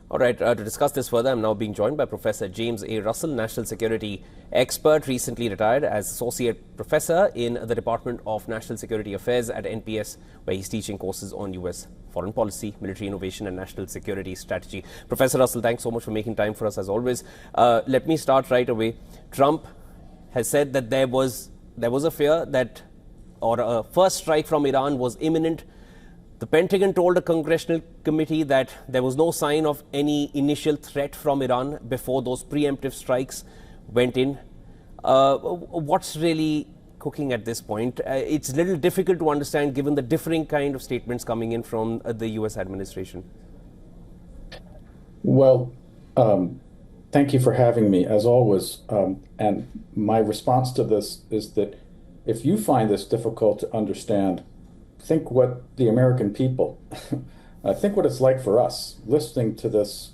All right, to discuss this further, I'm now being joined by Professor James A. Russell, national security expert, recently retired as associate professor in the Department of National Security Affairs at NPS, where he's teaching courses on U.S. foreign policy, military innovation, and national security strategy. Professor Russell, thanks so much for making time for us as always. Let me start right away. Trump has said that there was a fear that, or a first strike from Iran was imminent. The Pentagon told a congressional committee that there was no sign of any initial threat from Iran before those preemptive strikes went in. What's really cooking at this point? It's a little difficult to understand given the differing kind of statements coming in from the U.S. administration. Well, thank you for having me, as always. And my response to this is that if you find this difficult to understand, think what the American people, think what it's like for us listening to this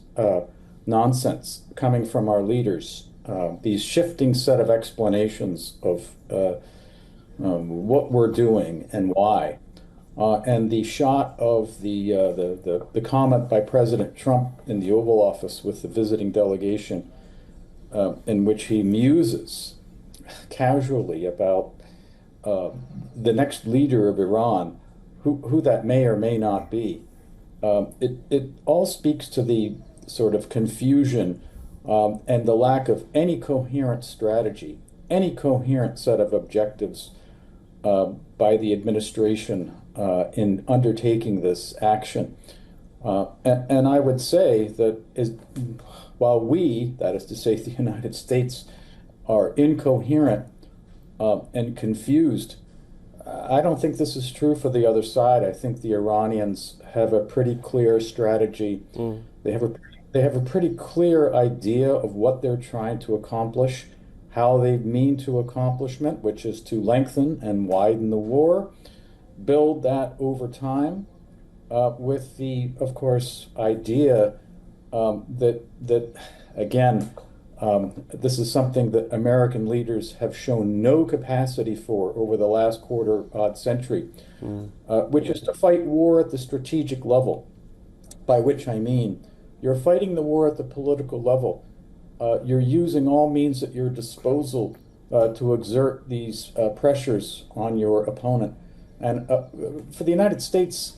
nonsense coming from our leaders, these shifting set of explanations of what we're doing and why. And the shot of the comment by President Trump in the Oval Office with the visiting delegation, in which he muses casually about the next leader of Iran, who that may or may not be. It all speaks to the sort of confusion and the lack of any coherent strategy, any coherent set of objectives by the administration in undertaking this action. And I would say that while we, that is to say the United States, are incoherent and confused, I don't think this is true for the other side. I think the Iranians have a pretty clear strategy. They have a pretty clear idea of what they're trying to accomplish, how they mean to accomplishment, which is to lengthen and widen the war, build that over time, with the, of course, idea that again, this is something that American leaders have shown no capacity for over the last quarter century, which is to fight war at the strategic level, by which I mean you're fighting the war at the political level. You're using all means at your disposal to exert these pressures on your opponent. And for the United States,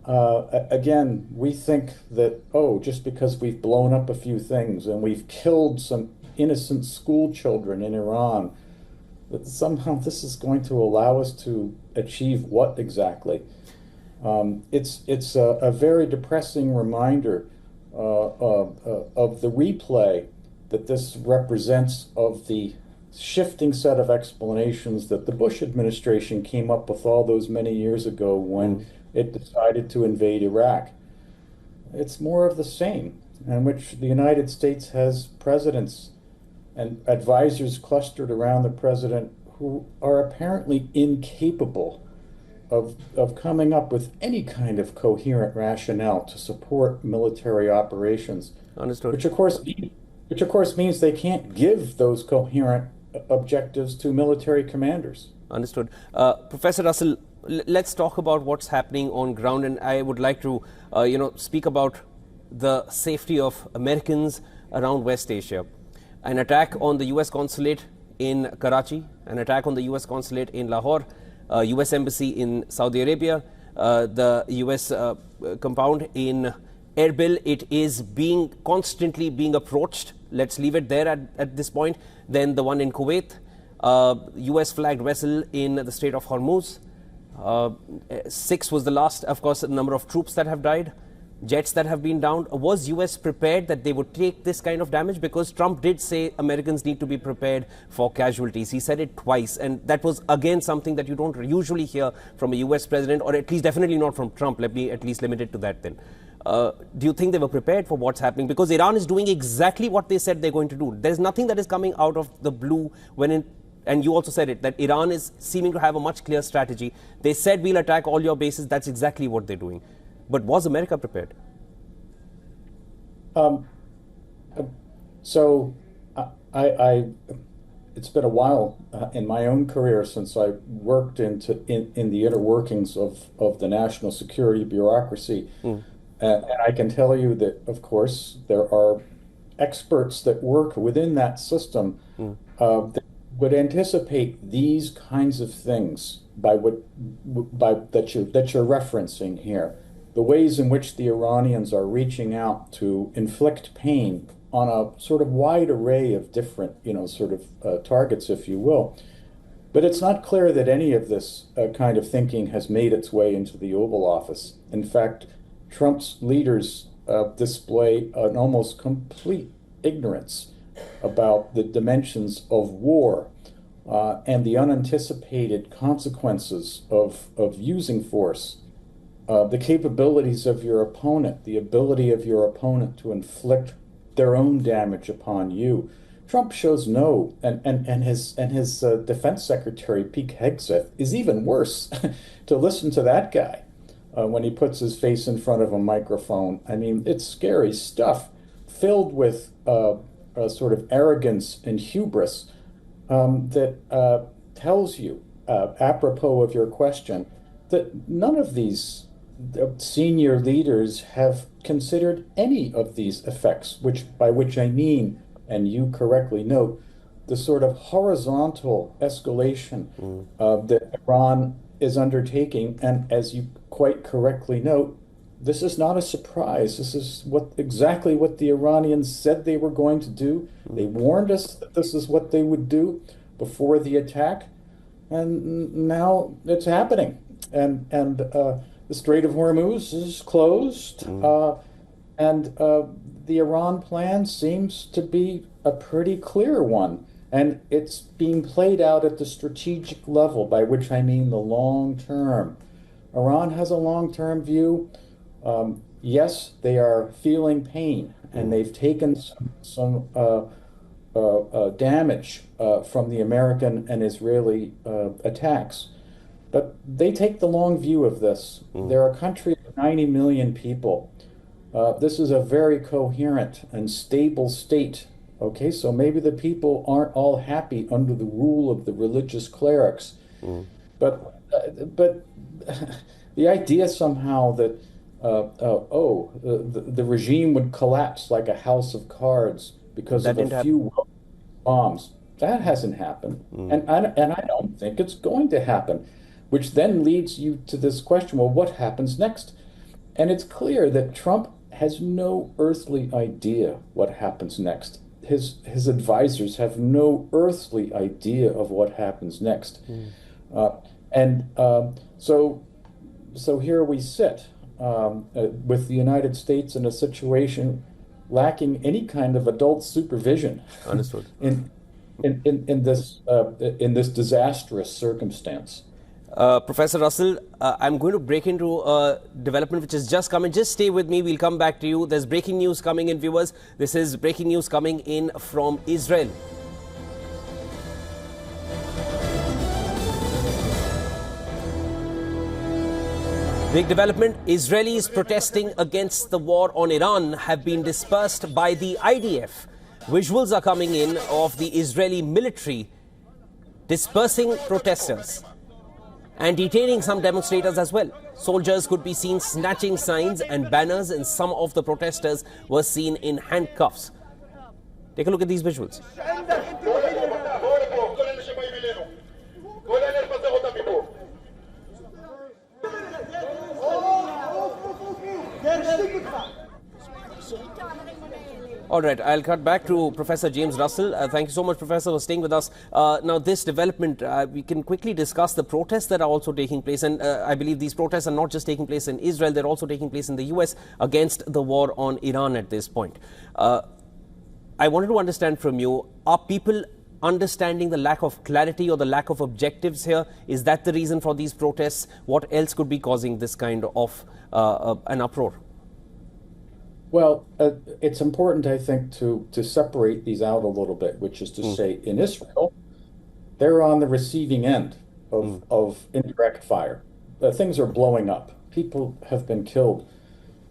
again, we think that, just because we've blown up a few things and we've killed some innocent school children in Iran, that somehow this is going to allow us to achieve what exactly? It's a very depressing reminder of the replay that this represents of the shifting set of explanations that the Bush administration came up with all those many years ago when it decided to invade Iraq. It's more of the same, in which the United States has presidents and advisors clustered around the president who are apparently incapable of coming up with any kind of coherent rationale to support military operations. Understood. Which of course means they can't give those coherent objectives to military commanders. Understood. Professor Russell, let's talk about what's happening on ground, and I would like to, speak about the safety of Americans around West Asia. An attack on the U.S. consulate in Karachi, an attack on the U.S. consulate in Lahore, U.S. embassy in Saudi Arabia, the U.S. compound in Erbil. It is constantly being approached. Let's leave it there at this point. Then the one in Kuwait, U.S. flagged vessel in the Strait of Hormuz. 6 was the last, of course, the number of troops that have died, jets that have been downed. Was U.S. prepared that they would take this kind of damage? Because Trump did say Americans need to be prepared for casualties. He said it twice, and that was again something that you don't usually hear from a U.S. president, or at least definitely not from Trump. Let me at least limit it to that then. Do you think they were prepared for what's happening? Because Iran is doing exactly what they said they're going to do. There's nothing that is coming out of the blue and you also said it, that Iran is seeming to have a much clearer strategy. They said we'll attack all your bases. That's exactly what they're doing. But was America prepared? So it's been a while in my own career since I worked in the inner workings of the national security bureaucracy. And I can tell you that, of course, there are experts that work within that system that would anticipate these kinds of things that you're referencing here. The ways in which the Iranians are reaching out to inflict pain on a sort of wide array of different, targets, if you will. But it's not clear that any of this kind of thinking has made its way into the Oval Office. In fact, Trump's leaders display an almost complete ignorance about the dimensions of war and the unanticipated consequences of using force, the capabilities of your opponent, the ability of your opponent to inflict their own damage upon you. Trump shows no, and his defense secretary, Pete Hegseth, is even worse. To listen to that guy when he puts his face in front of a microphone. I mean, it's scary stuff, filled with a sort of arrogance and hubris that tells you, apropos of your question, that none of these senior leaders have considered any of these effects, by which I mean, and you correctly note, the sort of horizontal escalation that Iran is undertaking. And as you quite correctly note, this is not a surprise. This is exactly what the Iranians said they were going to do. They warned us that this is what they would do before the attack, and now it's happening. And the Strait of Hormuz is closed, and the Iran plan seems to be a pretty clear one, and it's being played out at the strategic level, by which I mean the long term. Iran has a long-term view. Yes, they are feeling pain, and they've taken some damage from the American and Israeli attacks. But they take the long view of this. They're a country of 90 million people. This is a very coherent and stable state. Okay, so maybe the people aren't all happy under the rule of the religious clerics, but the idea somehow that the regime would collapse like a house of cards because of a few bombs, that hasn't happened, and I don't think it's going to happen. Which then leads you to this question: well, what happens next? And it's clear that Trump has no earthly idea what happens next. His advisors have no earthly idea of what happens next. So here we sit with the United States in a situation lacking any kind of adult supervision. Understood. in this disastrous circumstance. Professor Russell, I'm going to break into a development which has just come in. Just stay with me. We'll come back to you. There's breaking news coming in, viewers. This is breaking news coming in from Israel. Big development. Israelis protesting against the war on Iran have been dispersed by the IDF. Visuals are coming in of the Israeli military dispersing protesters and detaining some demonstrators as well. Soldiers could be seen snatching signs and banners, and some of the protesters were seen in handcuffs. Take a look at these visuals. All right, I'll cut back to Professor James Russell. Thank you so much, Professor, for staying with us. Now, this development, we can quickly discuss the protests that are also taking place. And I believe these protests are not just taking place in Israel, they're also taking place in the US against the war on Iran at this point. I wanted to understand from you, are people understanding the lack of clarity or the lack of objectives here? Is that the reason for these protests? What else could be causing this kind of an uproar? Well, it's important, I think, to separate these out a little bit, which is to say, in Israel, they're on the receiving end of indirect fire. Things are blowing up. People have been killed.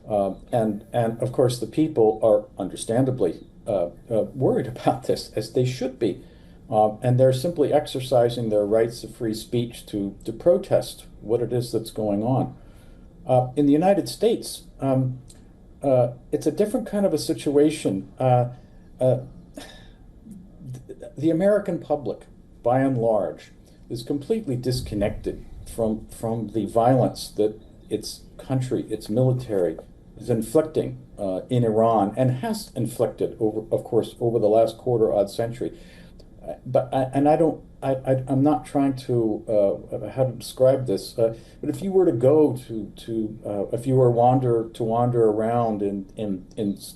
And of course, the people are understandably worried about this, as they should be. And they're simply exercising their rights of free speech to protest what it is that's going on. In the United States, it's a different kind of a situation. Uh, the American public, by and large, is completely disconnected from the violence that its country, its military, is inflicting in Iran and has inflicted over, of course, over the last quarter-odd century. I'm not trying to how to describe this, but if you were to go if you were wander around in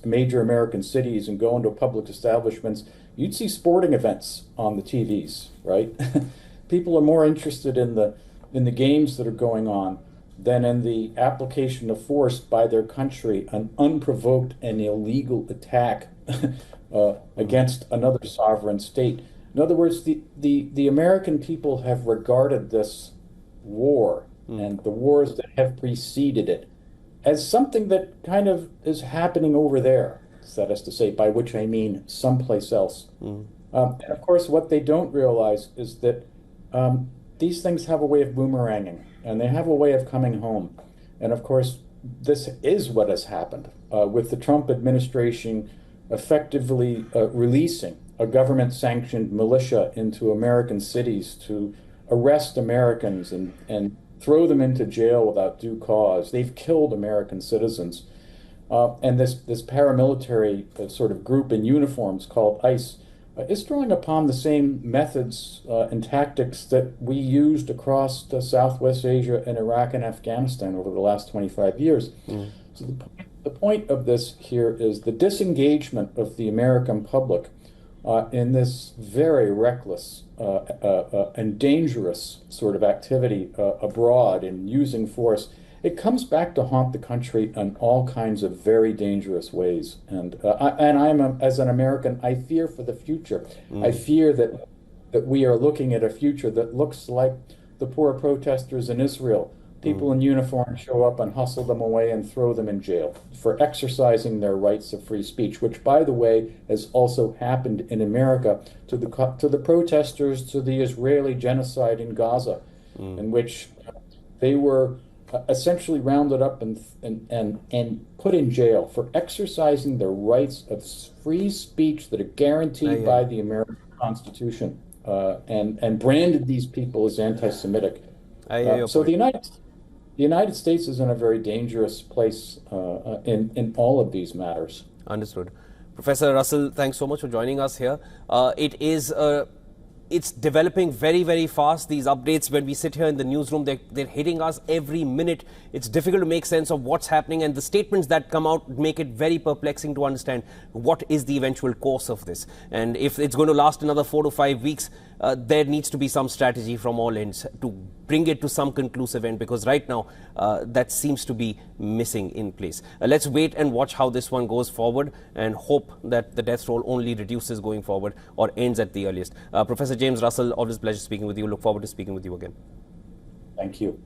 major American cities and go into public establishments, you'd see sporting events on the TVs, right? People are more interested in the games that are going on than in the application of force by their country, an unprovoked and illegal attack against another sovereign state. In other words, the American people have regarded this war and the wars that have preceded it as something that kind of is happening over there, that is to say, by which I mean someplace else. And of course, what they don't realize is that these things have a way of boomeranging, and they have a way of coming home. And of course, this is what has happened with the Trump administration effectively releasing a government-sanctioned militia into American cities to arrest Americans and throw them into jail without due cause. They've killed American citizens. And this paramilitary sort of group in uniforms called ICE is drawing upon the same methods and tactics that we used across Southwest Asia and Iraq and Afghanistan over the last 25 years. So the point of this here is the disengagement of the American public in this very reckless and dangerous sort of activity abroad in using force. It comes back to haunt the country in all kinds of very dangerous ways. And as an American, I fear for the future. I fear that we are looking at a future that looks like the poor protesters in Israel. People in uniform show up and hustle them away and throw them in jail for exercising their rights of free speech, which, by the way, has also happened in America to the protesters to the Israeli genocide in Gaza, in which they were essentially rounded up and put in jail for exercising their rights of free speech that are guaranteed by the American Constitution, and branded these people as anti-Semitic. So the United States is in a very dangerous place in all of these matters. Understood. Professor Russell, thanks so much for joining us here. It's developing very, very fast. These updates, when we sit here in the newsroom, they're hitting us every minute. It's difficult to make sense of what's happening, and the statements that come out make it very perplexing to understand what is the eventual course of this. And if it's going to last another 4 to 5 weeks, there needs to be some strategy from all ends to bring it to some conclusive end, because right now that seems to be missing in place. Let's wait and watch how this one goes forward and hope that the death toll only reduces going forward or ends at the earliest. Professor James Russell, always a pleasure speaking with you. Look forward to speaking with you again. Thank you.